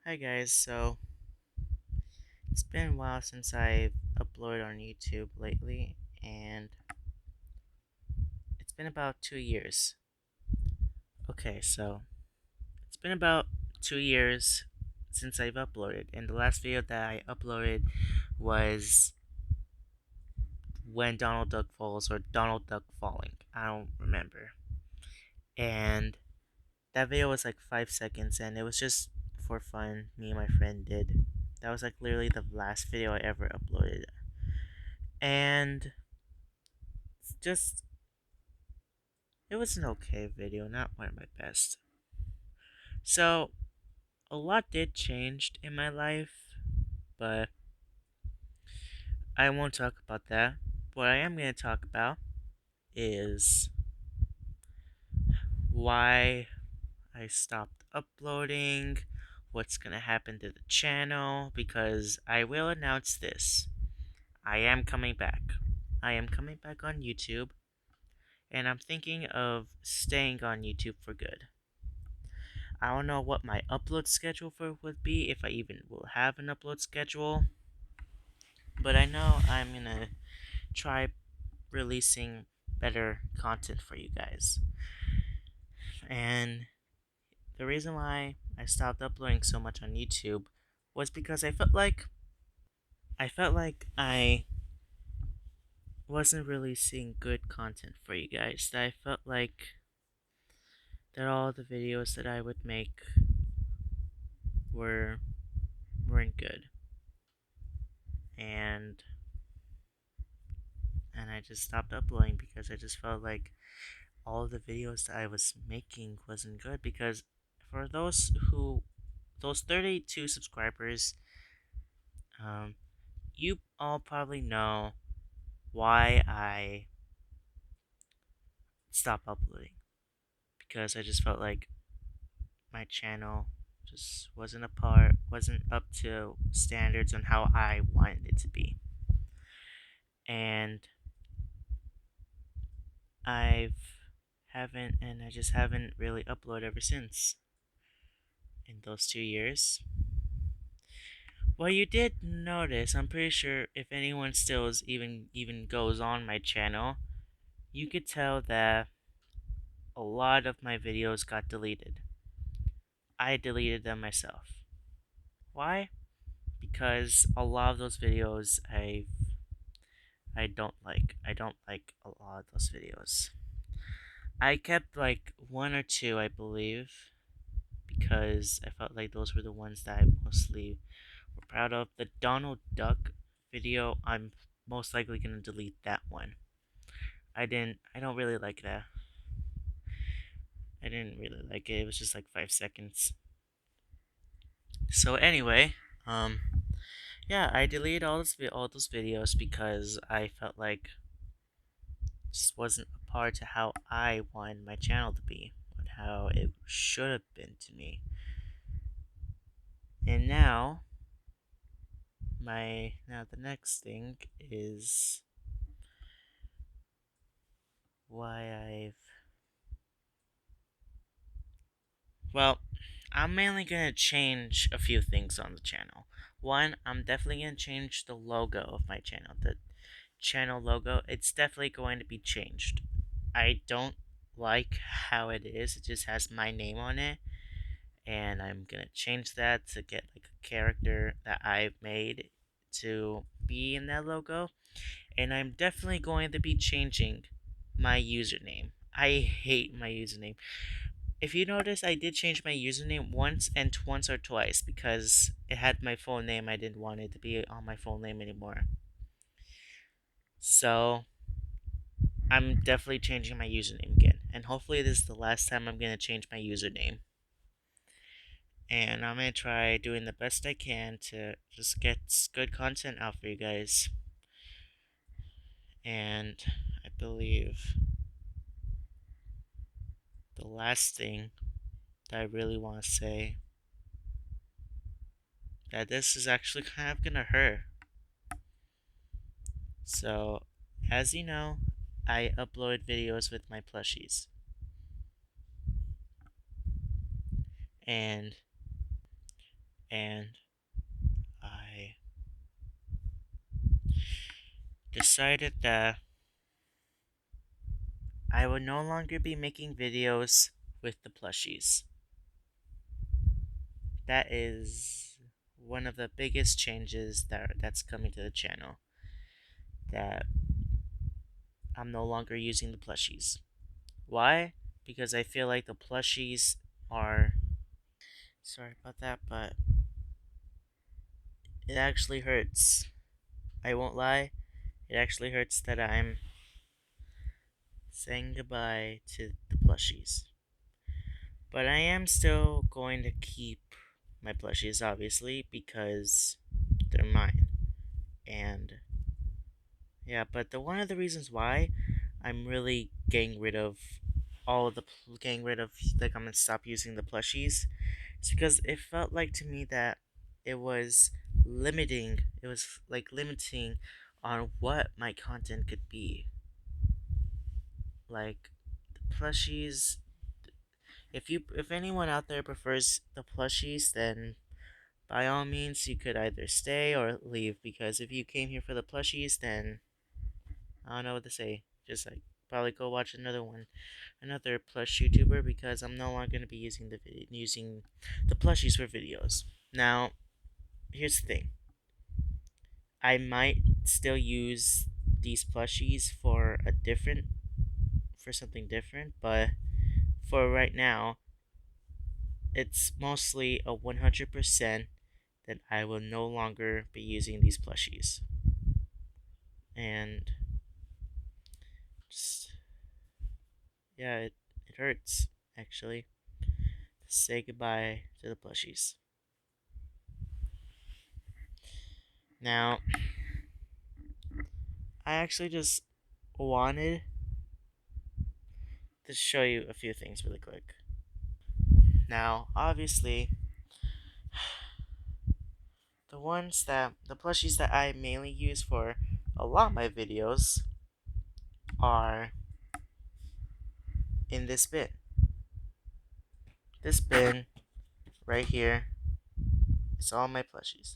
Hi guys, so it's been a while since I've uploaded on YouTube lately, and it's been about 2 years. Okay, so it's been about 2 years since I've uploaded, and the last video that I uploaded was when Donald Duck falls or Donald Duck falling. I don't remember. And that video was like 5 seconds, and it was just for fun. Me and my friend did. That was like literally the last video I ever uploaded, and it's just it was an okay video, not one of my best. So, a lot did change in my life, but I won't talk about that. What I am going to talk about is why I stopped uploading, what's going to happen to the channel, because I will announce this. I am coming back. I am coming back on YouTube, and I'm thinking of staying on YouTube for good. I don't know what my upload schedule for would be, if I even will have an upload schedule, but I know I'm gonna try releasing better content for you guys. And the reason why I stopped uploading so much on YouTube was because I wasn't releasing good content for you guys. That I felt like that all the videos that I would make were weren't good. And I just stopped uploading because I just felt like all of the videos that I was making wasn't good, because for those 32 subscribers, um you all probably know why I stopped uploading, because I just felt like my channel just wasn't up to standards on how I wanted it to be. And I've haven't and I just haven't really uploaded ever since in those 2 years. Well, you did notice, I'm pretty sure if anyone still is even goes on my channel, you could tell that a lot of my videos got deleted. I deleted them myself. Why? Because a lot of those videos I don't like. I don't like a lot of those videos. I kept like one or two, I believe, because I felt like those were the ones that I mostly were proud of. The Donald Duck video, I'm most likely gonna delete that one. I don't really like that. I didn't really like it. It was just like 5 seconds. So anyway, um, yeah, I deleted all those videos because I felt like it just wasn't a part to how I wanted my channel to be, and how it should have been to me. And now the next thing is why I've well, I'm mainly gonna change a few things on the channel. One, I'm definitely gonna change the logo of my channel. The channel logo, it's definitely going to be changed. I don't like how it is. It just has my name on it, and I'm gonna change that to get like a character that I've made to be in that logo. And I'm definitely going to be changing my username. I hate my username. If you notice, I did change my username once or twice because it had my full name. I didn't want it to be on my full name anymore. So I'm definitely changing my username again. And hopefully this is the last time I'm gonna change my username. And I'm gonna try doing the best I can to just get good content out for you guys. And I believe the last thing that I really want to say, that this is actually kind of gonna hurt. So, as you know, I upload videos with my plushies. And and I decided that I would no longer be making videos with the plushies. That is one of the biggest changes that's coming to the channel. That I'm no longer using the plushies. Why? Because I feel like the plushies are. Sorry about that, but it actually hurts. I won't lie, it actually hurts that I'm saying goodbye to the plushies. But I am still going to keep my plushies, obviously, because they're mine. And yeah, but the one of the reasons why I'm really getting rid of all of the getting rid of like I'm gonna stop using the plushies, it's because it felt like to me that it was limiting. It was like limiting on what my content could be. Like the plushies. If anyone out there prefers the plushies, then by all means you could either stay or leave. Because if you came here for the plushies, then I don't know what to say. Just like probably go watch another one, another plush YouTuber, because I'm no longer gonna be using the plushies for videos. Now, here's the thing. I might still use these plushies for something different, but for right now, it's mostly a 100% that I will no longer be using these plushies. And just yeah, it hurts actually to say goodbye to the plushies. Now, I actually just wanted to show you a few things really quick. Now, obviously, the plushies that I mainly use for a lot of my videos are in this bin. This bin right here is all my plushies.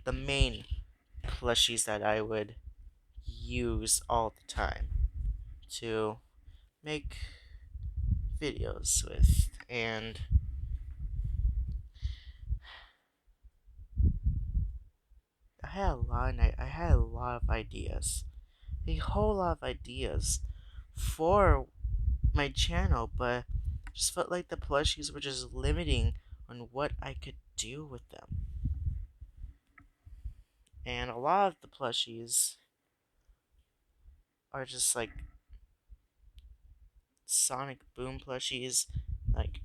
The main plushies that I would use all the time to make videos with. And I had a lot of ideas. A whole lot of ideas for my channel, but just felt like the plushies were just limiting on what I could do with them. And a lot of the plushies are just like Sonic Boom plushies, like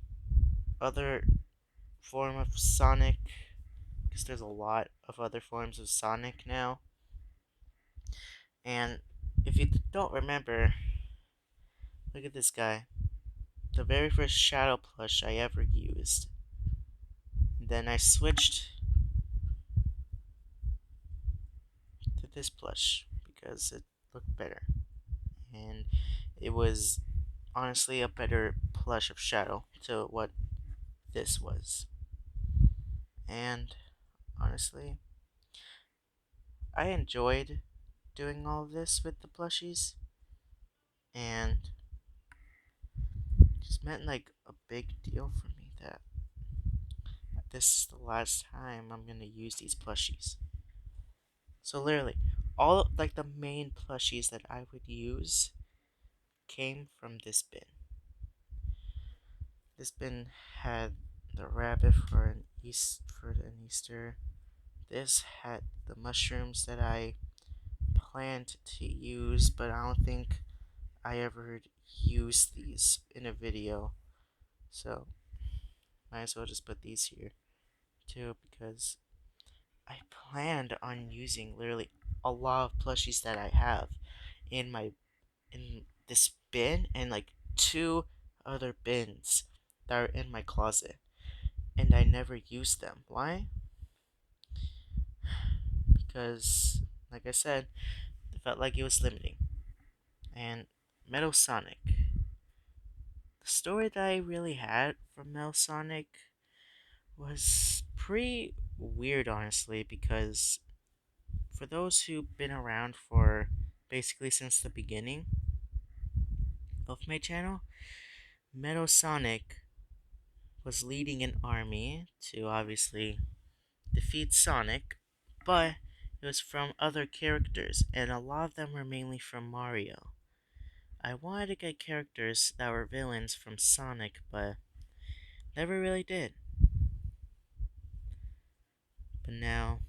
other form of Sonic, because there's a lot of other forms of Sonic now. And if you don't remember, look at this guy. The very first Shadow plush I ever used. Then I switched to this plush because it looked better. And it was honestly a better plush of Shadow to what this was. And honestly, I enjoyed doing all of this with the plushies, and it just meant like a big deal for me that this is the last time I'm gonna use these plushies. So literally, all like the main plushies that I would use came from this bin. This bin had the rabbit for an Easter. This had the mushrooms that I planned to use, but I don't think I ever used these in a video. So might as well just put these here too, because I planned on using literally a lot of plushies that I have in my in this bin and like two other bins that are in my closet, and I never used them. Why? Because like I said, it felt like it was limiting. And Metal Sonic, the story that I really had from Metal Sonic was pretty weird, honestly, because for those who've been around for basically since the beginning of my channel, Metal Sonic was leading an army to obviously defeat Sonic, but it was from other characters, and a lot of them were mainly from Mario. I wanted to get characters that were villains from Sonic, but never really did. But now,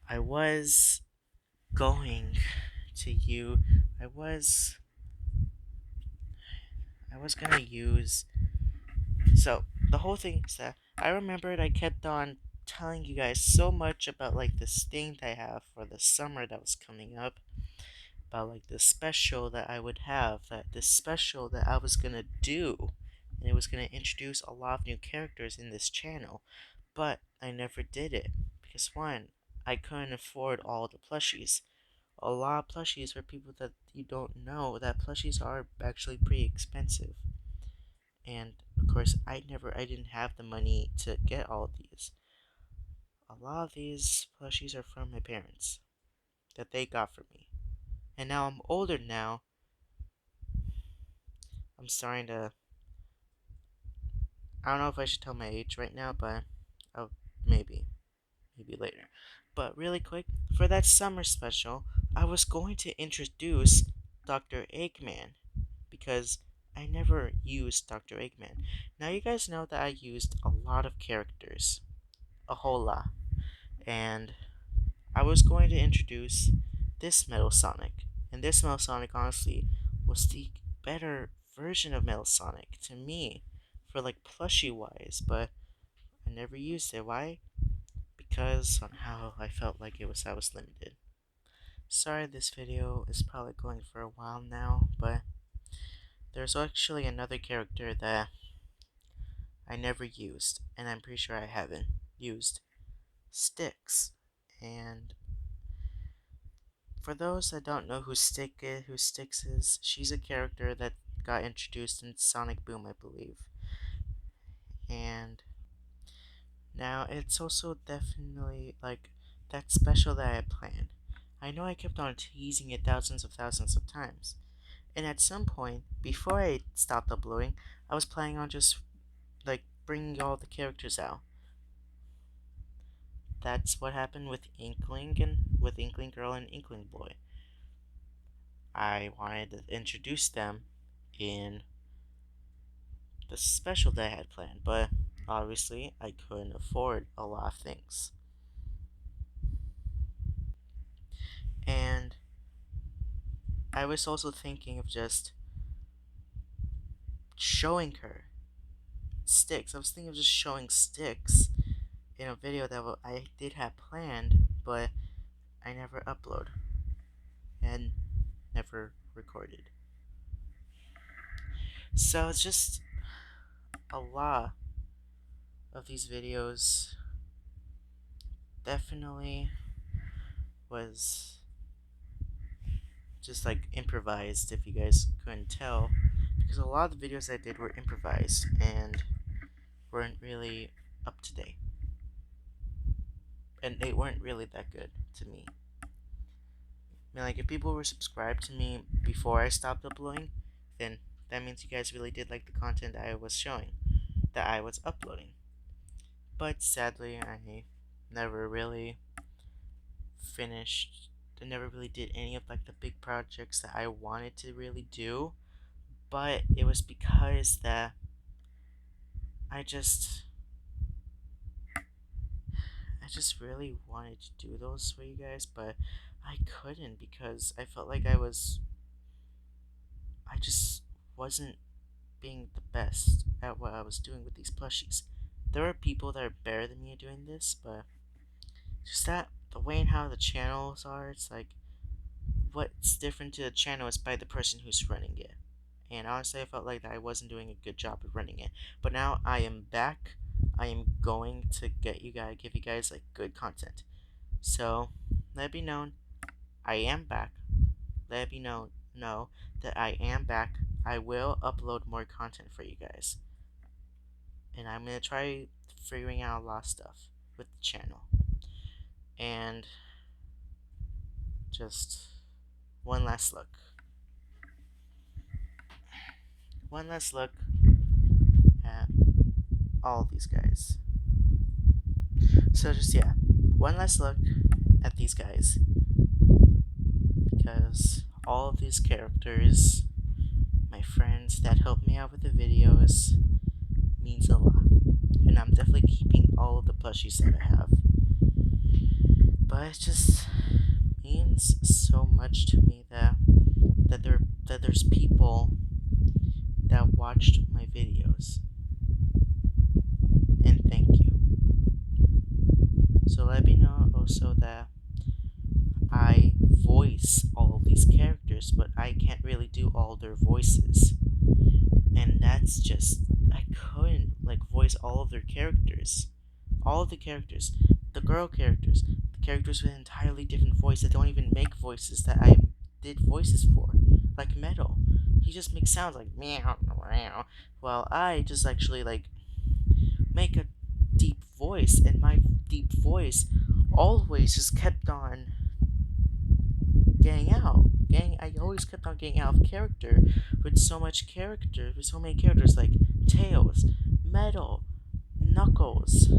I was going to you. I was. I was gonna use. So, the whole thing is that I remembered I kept on telling you guys so much about like this thing that I have for the summer that was coming up, about like the special that I would have, that this special that I was gonna do, and it was gonna introduce a lot of new characters in this channel, but I never did it because one, I couldn't afford all the plushies. A lot of plushies for people that you don't know that plushies are actually pretty expensive, and of course I didn't have the money to get all of these. A lot of these plushies are from my parents that they got for me, and now I'm older now. I'm starting to. I don't know if I should tell my age right now, but oh, maybe, maybe later. But really quick, for that summer special, I was going to introduce Dr. Eggman because I never used Dr. Eggman. Now you guys know that I used a lot of characters, a whole lot, and I was going to introduce this Metal Sonic, and this Metal Sonic honestly was the better version of Metal Sonic to me for like plushie wise, but I never used it. Why? Because somehow I felt like I was limited. Sorry this video is probably going for a while now, but there's actually another character that I never used, and I'm pretty sure I haven't used, Styx. And for those that don't know who Styx is, she's a character that got introduced in Sonic Boom, I believe. And now it's also definitely like that special that I had planned. I know I kept on teasing it thousands of times. And at some point, before I stopped uploading, I was planning on just like bringing all the characters out. That's what happened with Inkling Girl and Inkling Boy. I wanted to introduce them in the special that I had planned, but obviously I couldn't afford a lot of things. And I was also thinking of just showing her Styx. I was thinking of just showing Styx in a video that I did have planned, but I never upload and never recorded. So it's just a lot of these videos definitely was just like improvised, if you guys couldn't tell, because a lot of the videos I did were improvised and weren't really up to date, and they weren't really that good to me. I mean, like, if people were subscribed to me before I stopped uploading, then that means you guys really did like the content that I was showing, that I was uploading. But sadly, I never really finished. I never really did any of like the big projects that I wanted to really do. But it was because that I just I just really wanted to do those for you guys, but I couldn't because I felt like I just wasn't being the best at what I was doing with these plushies. There are people that are better than me at doing this, but just that the way and how the channels are, it's like what's different to the channel is by the person who's running it. And honestly, I felt like I wasn't doing a good job of running it. But now I am back. I am going to give you guys like good content. So let it be known, I am back. Let it be know that I am back. I will upload more content for you guys. and I'm gonna try figuring out a lot of stuff with the channel. And just one last look. One last look at all of these guys. So just yeah, one last look at these guys, because all of these characters, my friends that help me out with the videos, means a lot. And I'm definitely keeping all of the plushies that I have. But it just means so much to me that there's people that watched my videos. And thank you. So let me know also that I voice all of these characters, but I can't really do all their voices. And that's just, I couldn't like voice all of their characters. All of the characters. The girl characters. The characters with an entirely different voice that don't even make voices that I did voices for. Like Metal. He just makes sounds like meow, meow. While I just actually like make a deep voice, and my deep voice always just kept on getting out. I always kept on getting out of character with so much character, with so many characters like Tails, Metal, Knuckles,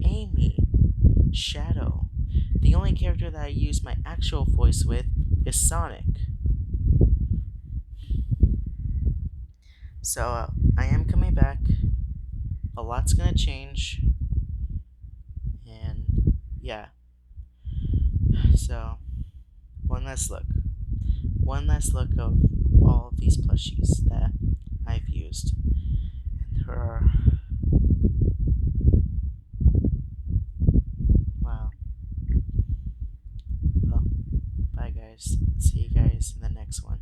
Amy, Shadow. The only character that I use my actual voice with is Sonic. So I am coming back. A lot's gonna change, and yeah. So one last look. One last look of all of these plushies that I've used. And there are. Wow. Well, bye guys. See you guys in the next one.